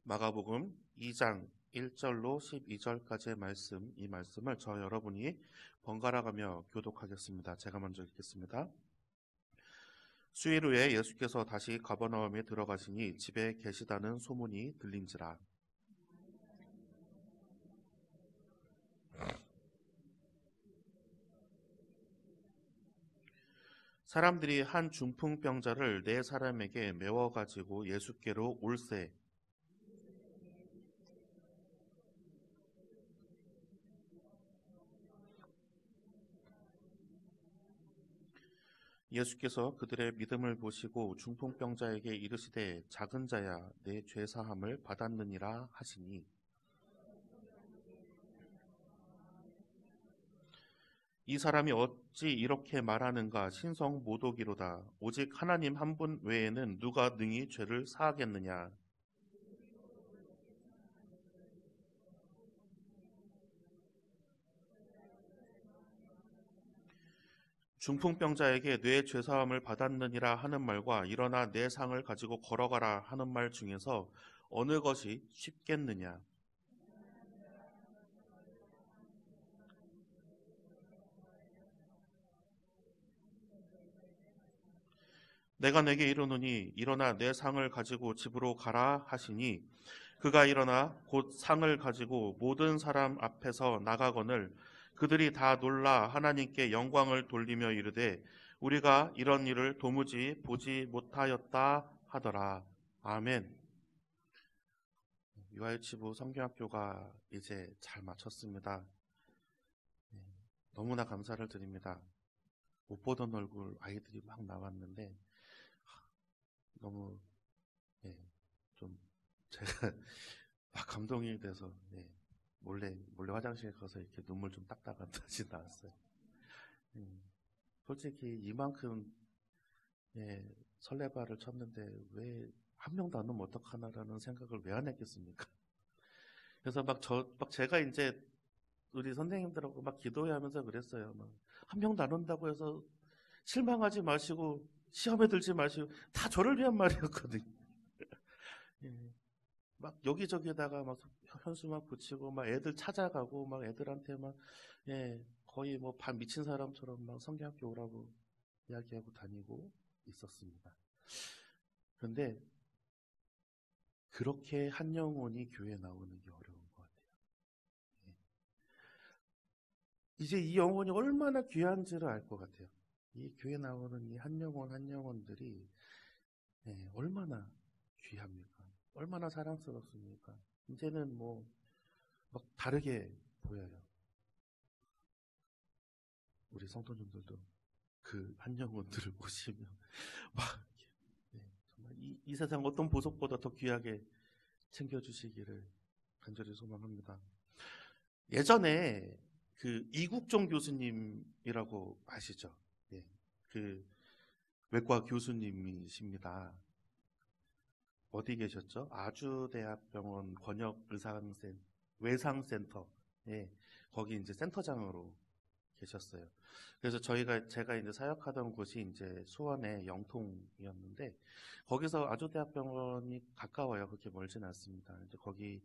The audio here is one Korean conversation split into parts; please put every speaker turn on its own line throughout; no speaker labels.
마가복음 2장 1절로 12절까지의 말씀, 이 말씀을 저 여러분이 번갈아가며 교독하겠습니다. 제가 먼저 읽겠습니다. 수일 후에 예수께서 다시 가버나움에 들어가시니 집에 계시다는 소문이 들린지라. 사람들이 한 중풍병자를 네 사람에게 메워가지고 예수께로 올세. 예수께서 그들의 믿음을 보시고 중풍병자에게 이르시되 작은 자야 내 죄사함을 받았느니라 하시니 이 사람이 어찌 이렇게 말하는가 신성 모독이로다. 오직 하나님 한 분 외에는 누가 능히 죄를 사하겠느냐. 중풍병자에게 뇌 죄사함을 받았느니라 하는 말과 일어나 내 상을 가지고 걸어가라 하는 말 중에서 어느 것이 쉽겠느냐. 내가 내게 이르노니 일어나 내 상을 가지고 집으로 가라 하시니 그가 일어나 곧 상을 가지고 모든 사람 앞에서 나가거늘 그들이 다 놀라 하나님께 영광을 돌리며 이르되 우리가 이런 일을 도무지 보지 못하였다 하더라. 아멘. 유아유치부 성경학교가 이제 잘 마쳤습니다. 너무나 감사를 드립니다. 못 보던 얼굴 아이들이 막 나왔는데 너무 좀 제가 막 감동이 돼서 몰래 화장실에 가서 이렇게 눈물 좀 닦다가 다시 나왔어요. 솔직히 이만큼 설레발을 쳤는데 왜 한 명도 안 오면 어떡하나라는 생각을 왜 안 했겠습니까? 그래서 막 제가 이제 우리 선생님들하고 막 기도하면서 그랬어요. 막 한 명도 안 온다고 해서 실망하지 마시고 시험에 들지 마시고 다 저를 위한 말이었거든요. 막 여기저기다가 막 현수막 붙이고 막 애들 찾아가고 막 애들한테 막 거의 뭐 반 미친 사람처럼 막 성경학교 오라고 이야기하고 다니고 있었습니다. 그런데 그렇게 한 영혼이 교회에 나오는 게 어려운 것 같아요. 이제 이 영혼이 얼마나 귀한지를 알 것 같아요. 이 교회에 나오는 이 한 영혼 한 영혼들이 얼마나 귀합니까? 얼마나 사랑스럽습니까? 이제는 뭐 막 다르게 보여요. 우리 성도님들도 그 한 영혼들을 보시면 막 정말 이 세상 어떤 보석보다 더 귀하게 챙겨주시기를 간절히 소망합니다. 예전에 그 이국종 교수님이라고 아시죠? 그 외과 교수님이십니다. 어디 계셨죠? 아주대학병원 외상센터. 거기 이제 센터장으로 계셨어요. 그래서 제가 이제 사역하던 곳이 이제 수원의 영통이었는데, 거기서 아주대학병원이 가까워요. 그렇게 멀진 않습니다. 이제 거기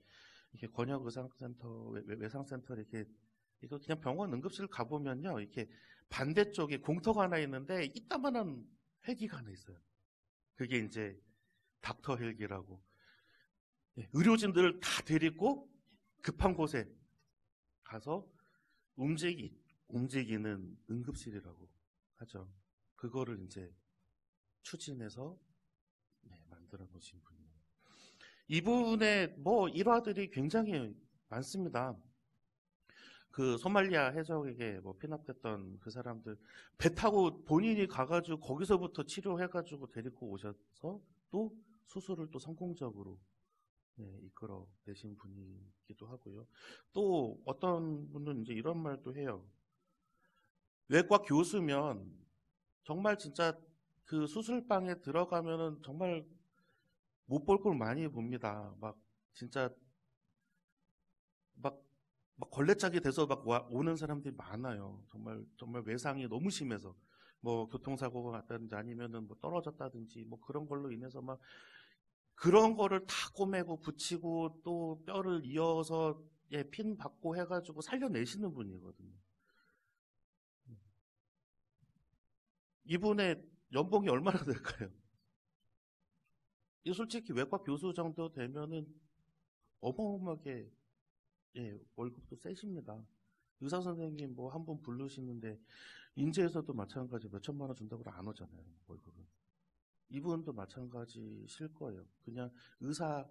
이렇게 권역의상센터, 외상센터 이거 그냥 병원 응급실 가보면요. 이렇게 반대쪽에 공터가 하나 있는데, 이따만한 헬기가 하나 있어요. 그게 이제 닥터 헬기라고. 의료진들을 다 데리고 급한 곳에 가서 움직이는 응급실이라고 하죠. 그거를 이제 추진해서 만들어 놓으신 분이에요. 이분의 일화들이 굉장히 많습니다. 그 소말리아 해적에게 피납됐던 그 사람들 배 타고 본인이 가가지고 거기서부터 치료해가지고 데리고 오셔서 또 수술을 또 성공적으로 이끌어 내신 분이기도 하고요. 또 어떤 분은 이제 이런 말도 해요. 외과 교수면 정말 진짜 그 수술방에 들어가면은 정말 못 볼 걸 많이 봅니다. 막 진짜 막 걸레짝이 돼서 막 오는 사람들이 많아요. 정말 외상이 너무 심해서 교통사고가 났다든지 아니면은 떨어졌다든지 그런 걸로 인해서 막 그런 거를 다 꼬매고 붙이고 또 뼈를 이어서 핀 받고 해가지고 살려내시는 분이거든요. 이분의 연봉이 얼마나 될까요? 이 솔직히 외과 교수 정도 되면은 어마어마하게 월급도 세십니다. 의사 선생님 뭐 한 분 부르시는데 인제에서도 마찬가지 몇 천만 원 준다고 안 오잖아요. 월급은. 이분도 마찬가지실 거예요. 그냥 의사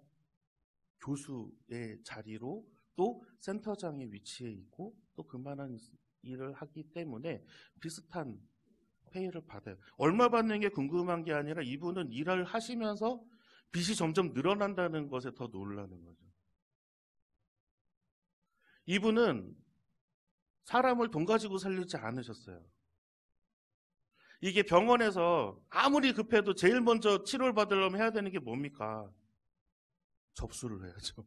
교수의 자리로 또 센터장의 위치에 있고 또 그만한 일을 하기 때문에 비슷한 페이를 받아요. 얼마 받는 게 궁금한 게 아니라 이분은 일을 하시면서 빚이 점점 늘어난다는 것에 더 놀라는 거죠. 이분은 사람을 돈 가지고 살리지 않으셨어요. 이게 병원에서 아무리 급해도 제일 먼저 치료를 받으려면 해야 되는 게 뭡니까? 접수를 해야죠.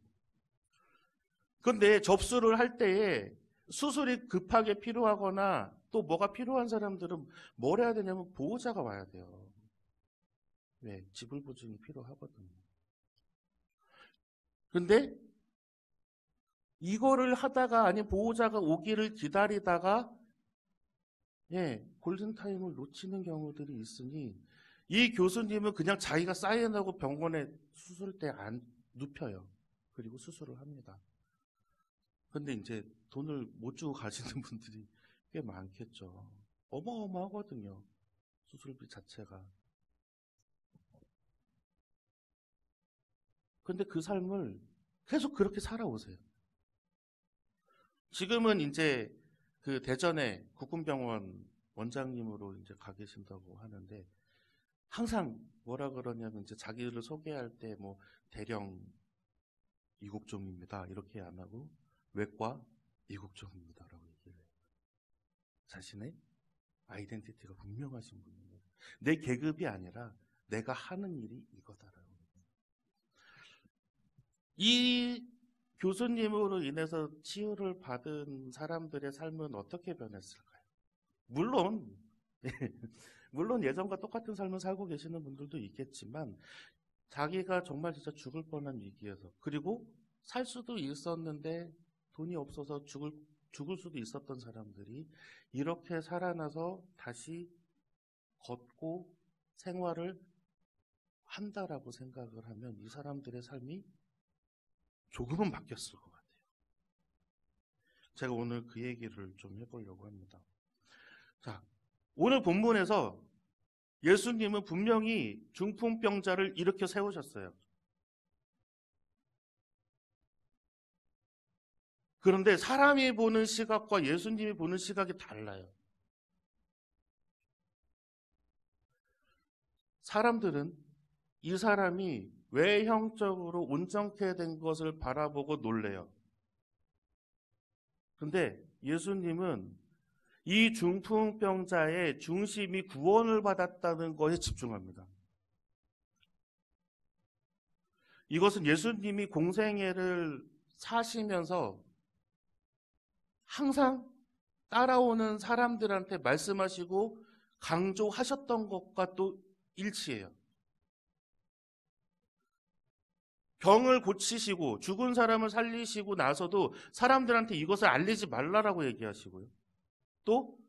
그런데 접수를 할 때에 수술이 급하게 필요하거나 또 뭐가 필요한 사람들은 뭘 해야 되냐면 보호자가 와야 돼요. 왜? 지불 보증이 필요하거든요. 근데 이거를 하다가 아니 보호자가 오기를 기다리다가 골든타임을 놓치는 경우들이 있으니 이 교수님은 그냥 자기가 사인하고 병원에 수술대 안 눕혀요. 그리고 수술을 합니다. 근데 이제 돈을 못 주고 가시는 분들이 꽤 많겠죠. 어마어마하거든요. 수술비 자체가. 근데 그 삶을 계속 그렇게 살아오세요. 지금은 이제 그 대전에 국군병원 원장님으로 이제 가 계신다고 하는데 항상 뭐라 그러냐면 이제 자기를 소개할 때 뭐 대령 이국종입니다. 이렇게 안 하고 외과 이국종입니다라고 얘기를 해요. 자신의 아이덴티티가 분명하신 분이에요. 내 계급이 아니라 내가 하는 일이 이거다라고. 이 교수님으로 인해서 치유를 받은 사람들의 삶은 어떻게 변했을까요? 물론 물론 예전과 똑같은 삶을 살고 계시는 분들도 있겠지만 자기가 정말 진짜 죽을 뻔한 위기에서 그리고 살 수도 있었는데 돈이 없어서 죽을 수도 있었던 사람들이 이렇게 살아나서 다시 걷고 생활을 한다라고 생각을 하면 이 사람들의 삶이 조금은 바뀌었을 것 같아요. 제가 오늘 그 얘기를 좀 해보려고 합니다. 자, 오늘 본문에서 예수님은 분명히 중풍병자를 일으켜 세우셨어요. 그런데 사람이 보는 시각과 예수님이 보는 시각이 달라요. 사람들은 이 사람이 외형적으로 온전케 된 것을 바라보고 놀래요. 그런데 예수님은 이 중풍병자의 중심이 구원을 받았다는 것에 집중합니다. 이것은 예수님이 공생애를 사시면서 항상 따라오는 사람들한테 말씀하시고 강조하셨던 것과 또 일치해요. 병을 고치시고 죽은 사람을 살리시고 나서도 사람들한테 이것을 알리지 말라라고 얘기하시고요. 또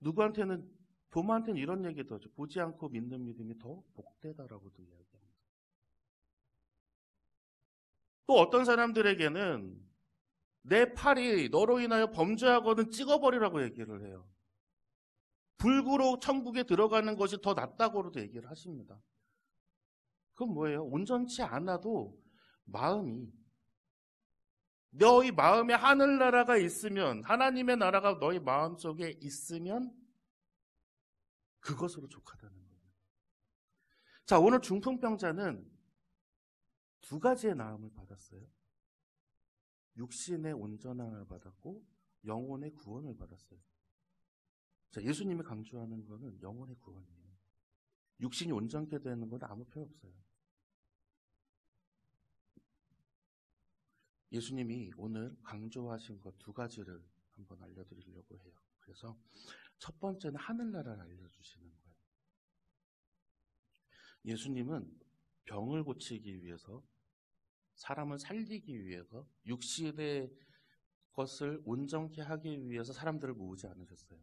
누구한테는 도마한테는 이런 얘기도 하죠. 보지 않고 믿는 믿음이 더 복되다라고도 이야기합니다. 또 어떤 사람들에게는 내 팔이 너로 인하여 범죄하거든 찍어버리라고 얘기를 해요. 불구로 천국에 들어가는 것이 더 낫다고도 얘기를 하십니다. 그건 뭐예요? 온전치 않아도 마음이 너희 마음에 하늘나라가 있으면 하나님의 나라가 너희 마음속에 있으면 그것으로 족하다는 거예요. 자, 오늘 중풍병자는 두 가지의 나음을 받았어요. 육신의 온전함을 받았고 영혼의 구원을 받았어요. 자, 예수님이 강조하는 것은 영혼의 구원이에요. 육신이 온전케 되는 건 아무 필요 없어요. 예수님이 오늘 강조하신 것 두 가지를 한번 알려드리려고 해요. 그래서 첫 번째는 하늘나라를 알려주시는 거예요. 예수님은 병을 고치기 위해서, 사람을 살리기 위해서, 육신의 것을 온전케 하기 위해서 사람들을 모으지 않으셨어요.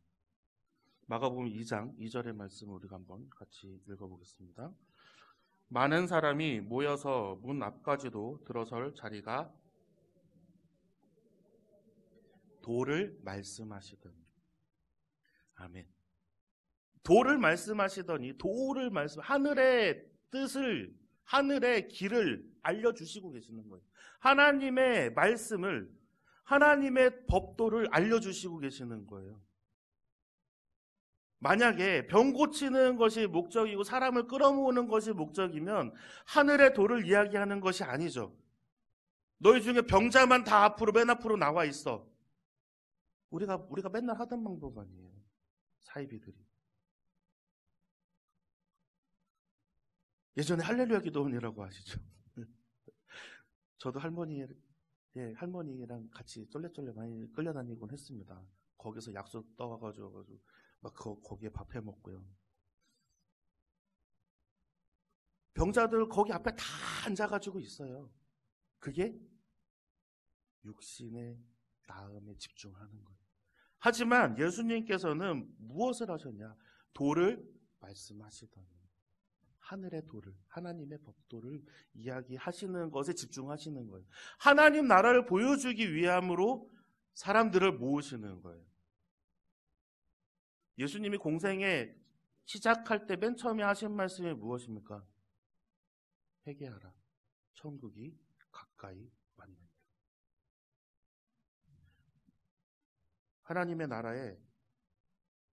마가복음 2장 2절의 말씀을 우리가 한번 같이 읽어보겠습니다. 많은 사람이 모여서 문 앞까지도 들어설 자리가 도를 말씀하시더니. 아멘. 도를 말씀하시더니, 하늘의 뜻을, 하늘의 길을 알려주시고 계시는 거예요. 하나님의 말씀을, 하나님의 법도를 알려주시고 계시는 거예요. 만약에 병 고치는 것이 목적이고 사람을 끌어모으는 것이 목적이면 하늘의 도를 이야기하는 것이 아니죠. 너희 중에 병자만 다 앞으로, 맨 앞으로 나와 있어. 우리가 맨날 하던 방법 아니에요. 사이비들이. 예전에 할렐루야 기도원이라고 아시죠? 저도 할머니랑 같이 쫄래쫄래 많이 끌려다니곤 했습니다. 거기서 약속 떠와가지고 막 거기에 밥 해 먹고요. 병자들 거기 앞에 다 앉아가지고 있어요. 그게 육신의 나음에 집중하는 거예요. 하지만 예수님께서는 무엇을 하셨냐? 도를 말씀하시더니, 하늘의 도를, 하나님의 법도를 이야기하시는 것에 집중하시는 거예요. 하나님 나라를 보여주기 위함으로 사람들을 모으시는 거예요. 예수님이 공생에 시작할 때 맨 처음에 하신 말씀이 무엇입니까? 회개하라. 천국이 가까이 왔느니라. 하나님의 나라에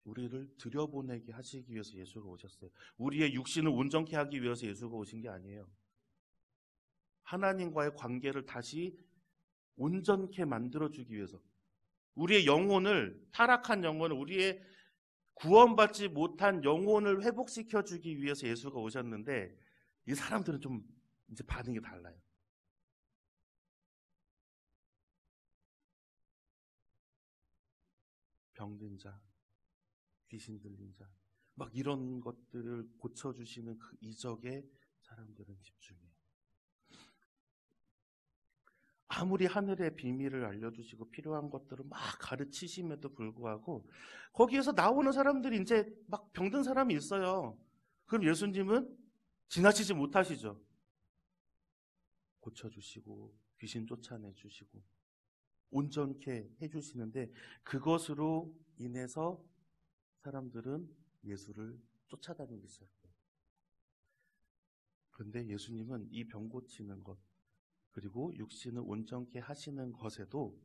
우리를 들여보내게 하시기 위해서 예수가 오셨어요. 우리의 육신을 온전케 하기 위해서 예수가 오신 게 아니에요. 하나님과의 관계를 다시 온전케 만들어주기 위해서, 우리의 영혼을, 타락한 영혼을, 우리의 구원받지 못한 영혼을 회복시켜주기 위해서 예수가 오셨는데, 이 사람들은 좀 이제 반응이 달라요. 병든 자, 귀신 들린 자, 막 이런 것들을 고쳐주시는 그 이적에 사람들은 집중해요. 아무리 하늘의 비밀을 알려주시고 필요한 것들을 막 가르치심에도 불구하고 거기에서 나오는 사람들이 이제 막 병든 사람이 있어요. 그럼 예수님은 지나치지 못하시죠. 고쳐주시고 귀신 쫓아내주시고 온전케 해주시는데, 그것으로 인해서 사람들은 예수를 쫓아다니기 시작해요. 그런데 예수님은 이 병 고치는 것, 그리고 육신을 온전케 하시는 것에도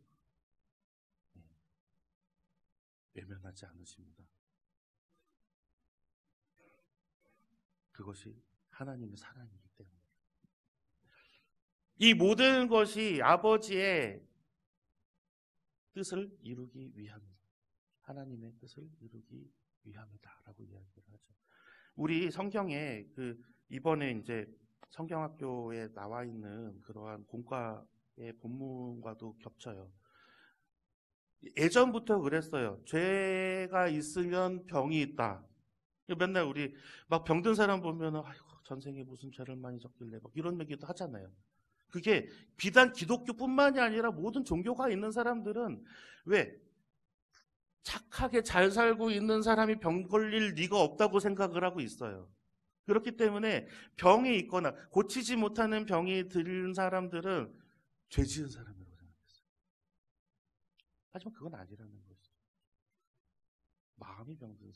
외면하지 않으십니다. 그것이 하나님의 사랑이기 때문에. 이 모든 것이 아버지의 뜻을 이루기 위함이다. 하나님의 뜻을 이루기 위함이다라고 이야기를 하죠. 우리 성경에 이번에 이제 성경학교에 나와 있는 그러한 공과의 본문과도 겹쳐요. 예전부터 그랬어요. 죄가 있으면 병이 있다. 맨날 우리 막 병든 사람 보면은 아이고 전생에 무슨 죄를 많이 졌길래 막 이런 얘기도 하잖아요. 그게 비단 기독교뿐만이 아니라 모든 종교가 있는 사람들은 왜 착하게 잘 살고 있는 사람이 병 걸릴 리가 없다고 생각을 하고 있어요. 그렇기 때문에 병이 있거나 고치지 못하는 병이 들린 사람들은 죄 지은 사람이라고 생각했어요. 하지만 그건 아니라는 거죠. 마음이 병든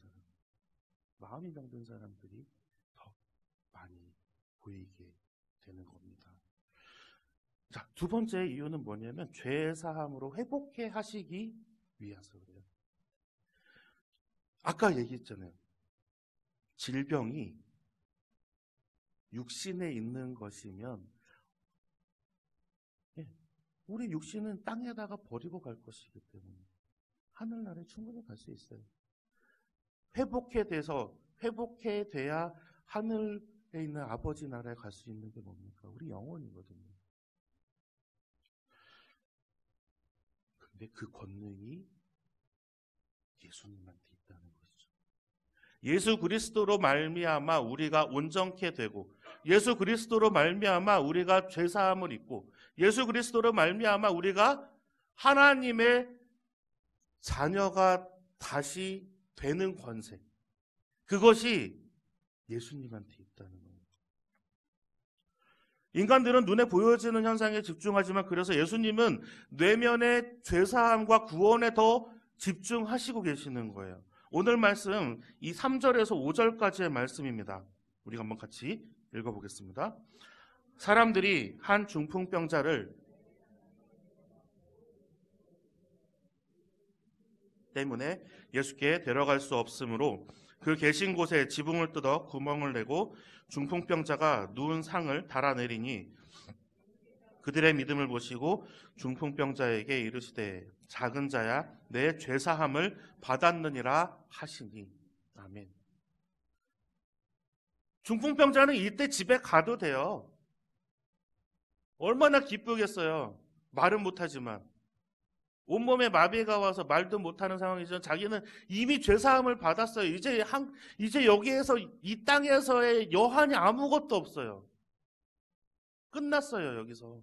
사람들이 더 많이 보이게 되는 겁니다. 자, 두 번째 이유는 뭐냐면 죄사함으로 회복해 하시기 위해서 그래요. 아까 얘기했잖아요. 질병이 육신에 있는 것이면 우리 육신은 땅에다가 버리고 갈 것이기 때문에 하늘나라에 충분히 갈 수 있어요. 회복해 돼야 하늘에 있는 아버지 나라에 갈 수 있는 게 뭡니까? 우리 영혼이거든요. 근데 그 권능이 예수님한테 있다는 것이죠. 예수 그리스도로 말미암아 우리가 온전케 되고, 예수 그리스도로 말미암아 우리가 죄 사함을 입고, 예수 그리스도로 말미암아 우리가 하나님의 자녀가 다시 되는 권세, 그것이 예수님한테 있다는 거예요. 인간들은 눈에 보여지는 현상에 집중하지만, 그래서 예수님은 뇌면의 죄사함과 구원에 더 집중하시고 계시는 거예요. 오늘 말씀 이 3절에서 5절까지의 말씀입니다. 우리가 한번 같이 읽어보겠습니다. 사람들이 한 중풍병자를 때문에 예수께 데려갈 수 없으므로 그 계신 곳에 지붕을 뜯어 구멍을 내고 중풍병자가 누운 상을 달아내리니, 그들의 믿음을 보시고 중풍병자에게 이르시되 작은 자야 내 죄사함을 받았느니라 하시니. 아멘. 중풍병자는 이때 집에 가도 돼요. 얼마나 기쁘겠어요. 말은 못하지만, 온몸에 마비가 와서 말도 못하는 상황이지만 자기는 이미 죄사함을 받았어요. 이제 여기에서, 이 땅에서의 여한이 아무것도 없어요. 끝났어요. 여기서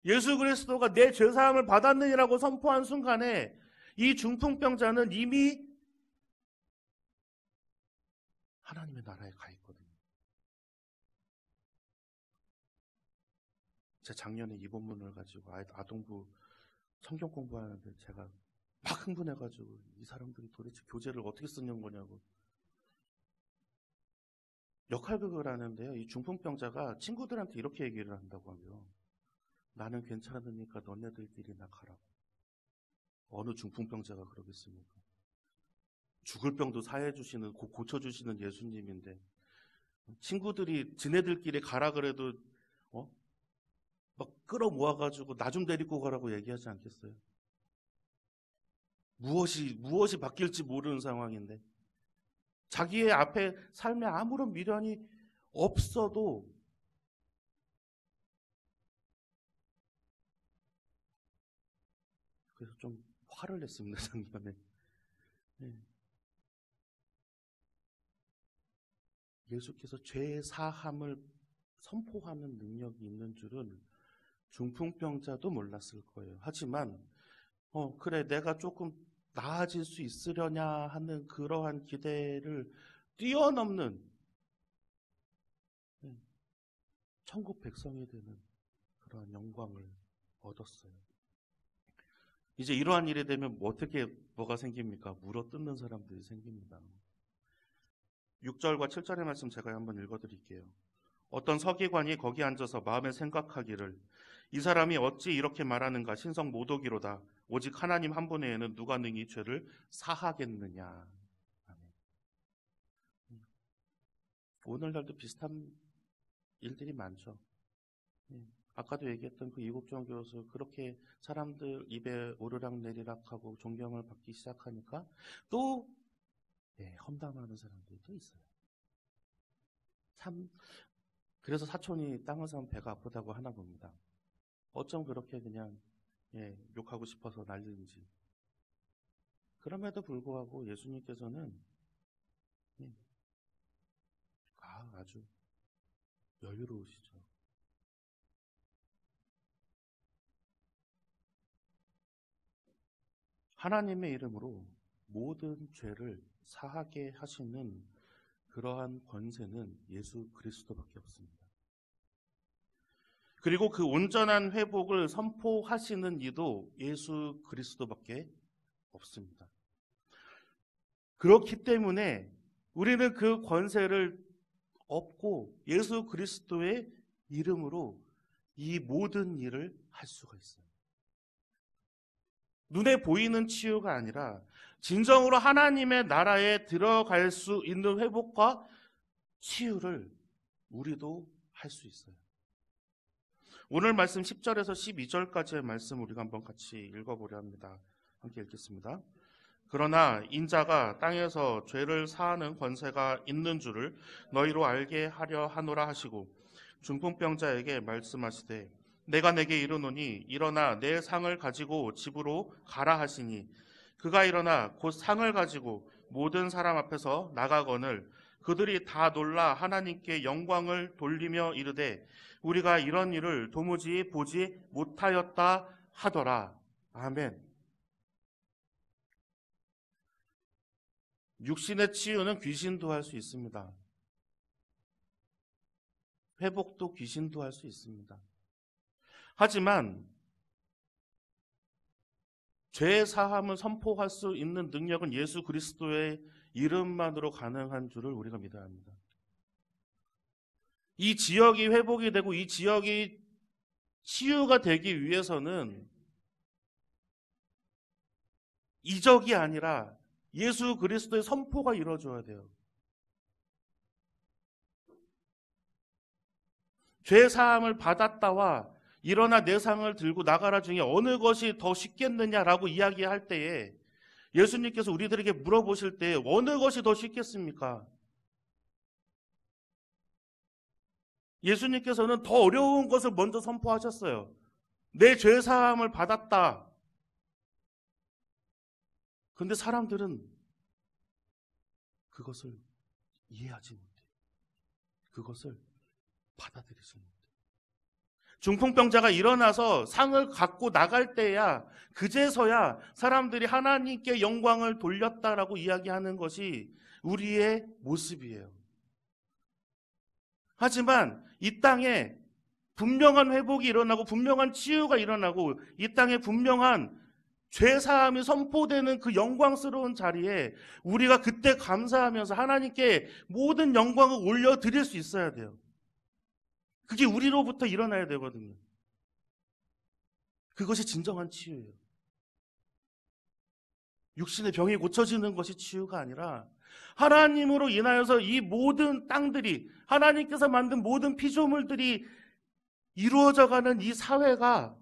예수 그리스도가 내 죄사함을 받았느니라고 선포한 순간에 이 중풍병자는 이미 하나님의 나라에 가 있거든요. 제가 작년에 이 본문을 가지고 아동부 성경 공부하는데 제가 막 흥분해가지고, 이 사람들이 도대체 교재를 어떻게 쓰는 거냐고. 역할극을 하는데요, 이 중풍병자가 친구들한테 이렇게 얘기를 한다고 하고요. 나는 괜찮으니까 너네들끼리나 가라고. 어느 중풍병자가 그러겠습니까? 죽을 병도 사해주시는, 고쳐주시는 예수님인데, 친구들이 지네들끼리 가라 그래도 막 끌어모아가지고 나 좀 데리고 가라고 얘기하지 않겠어요? 무엇이 바뀔지 모르는 상황인데, 자기의 앞에 삶에 아무런 미련이 없어도 그래서 좀 화를 냈습니다, 작년에. 네. 예수께서 죄의 사함을 선포하는 능력이 있는 줄은 중풍병자도 몰랐을 거예요. 하지만 그래, 내가 조금 나아질 수 있으려냐 하는 그러한 기대를 뛰어넘는 천국 백성이 되는 그러한 영광을 얻었어요. 이제 이러한 일이 되면 뭐가 생깁니까? 물어뜯는 사람들이 생깁니다. 6절과 7절의 말씀 제가 한번 읽어드릴게요. 어떤 서기관이 거기 앉아서 마음에 생각하기를, 이 사람이 어찌 이렇게 말하는가? 신성 모독이로다. 오직 하나님 한 분 외에는 누가 능히 죄를 사하겠느냐. 오늘날도 비슷한 일들이 많죠. 아까도 얘기했던 그 이국종 교수, 그렇게 사람들 입에 오르락내리락하고 존경을 받기 시작하니까 또 험담하는 사람들이 또 있어요. 참, 그래서 사촌이 땅을 사면 배가 아프다고 하나 봅니다. 어쩜 그렇게 그냥 욕하고 싶어서 난리인지. 그럼에도 불구하고 예수님께서는 아주 여유로우시죠. 하나님의 이름으로 모든 죄를 사하게 하시는 그러한 권세는 예수 그리스도밖에 없습니다. 그리고 그 온전한 회복을 선포하시는 이도 예수 그리스도밖에 없습니다. 그렇기 때문에 우리는 그 권세를 얻고 예수 그리스도의 이름으로 이 모든 일을 할 수가 있어요. 눈에 보이는 치유가 아니라 진정으로 하나님의 나라에 들어갈 수 있는 회복과 치유를 우리도 할 수 있어요. 오늘 말씀 10절에서 12절까지의 말씀 우리가 한번 같이 읽어보려 합니다. 함께 읽겠습니다. 그러나 인자가 땅에서 죄를 사하는 권세가 있는 줄을 너희로 알게 하려 하노라 하시고, 중풍병자에게 말씀하시되 내가 내게 이르노니 일어나 내 상을 가지고 집으로 가라 하시니, 그가 일어나 곧 상을 가지고 모든 사람 앞에서 나가거늘 그들이 다 놀라 하나님께 영광을 돌리며 이르되 우리가 이런 일을 도무지 보지 못하였다 하더라. 아멘. 육신의 치유는 귀신도 할 수 있습니다. 회복도 귀신도 할 수 있습니다. 하지만 죄 사함을 선포할 수 있는 능력은 예수 그리스도의 이름만으로 가능한 줄을 우리가 믿어야 합니다. 이 지역이 회복이 되고 이 지역이 치유가 되기 위해서는 이적이 아니라 예수 그리스도의 선포가 이루어져야 돼요. 죄 사함을 받았다와 일어나 내 상을 들고 나가라 중에 어느 것이 더 쉽겠느냐라고 이야기할 때에 예수님께서 우리들에게 물어보실 때 어느 것이 더 쉽겠습니까? 예수님께서는 더 어려운 것을 먼저 선포하셨어요. 내 죄 사함을 받았다. 그런데 사람들은 그것을 이해하지 못해요. 그것을 받아들이지 못해요. 중풍병자가 일어나서 상을 갖고 나갈 때야 그제서야 사람들이 하나님께 영광을 돌렸다라고 이야기하는 것이 우리의 모습이에요. 하지만 이 땅에 분명한 회복이 일어나고 분명한 치유가 일어나고 이 땅에 분명한 죄사함이 선포되는 그 영광스러운 자리에 우리가 그때 감사하면서 하나님께 모든 영광을 올려드릴 수 있어야 돼요. 그게 우리로부터 일어나야 되거든요. 그것이 진정한 치유예요. 육신의 병이 고쳐지는 것이 치유가 아니라 하나님으로 인하여서 이 모든 땅들이 하나님께서 만든 모든 피조물들이 이루어져가는 이 사회가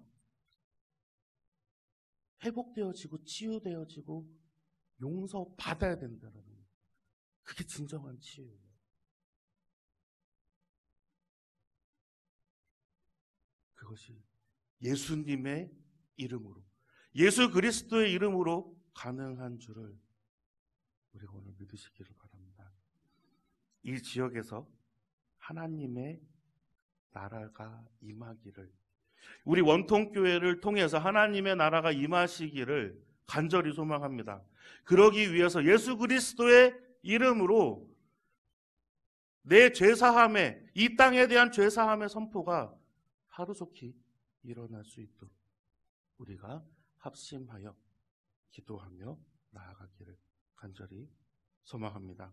회복되어지고 치유되어지고 용서받아야 된다는 거예요. 그게 진정한 치유예요. 그것이 예수님의 이름으로 예수 그리스도의 이름으로 가능한 줄을 우리가 오늘 믿으시기를 바랍니다. 이 지역에서 하나님의 나라가 임하기를 우리 원통교회를 통해서 하나님의 나라가 임하시기를 간절히 소망합니다. 그러기 위해서 예수 그리스도의 이름으로 내 죄사함의 이 땅에 대한 죄사함의 선포가 하루속히 일어날 수 있도록 우리가 합심하여 기도하며 나아가기를 간절히 소망합니다.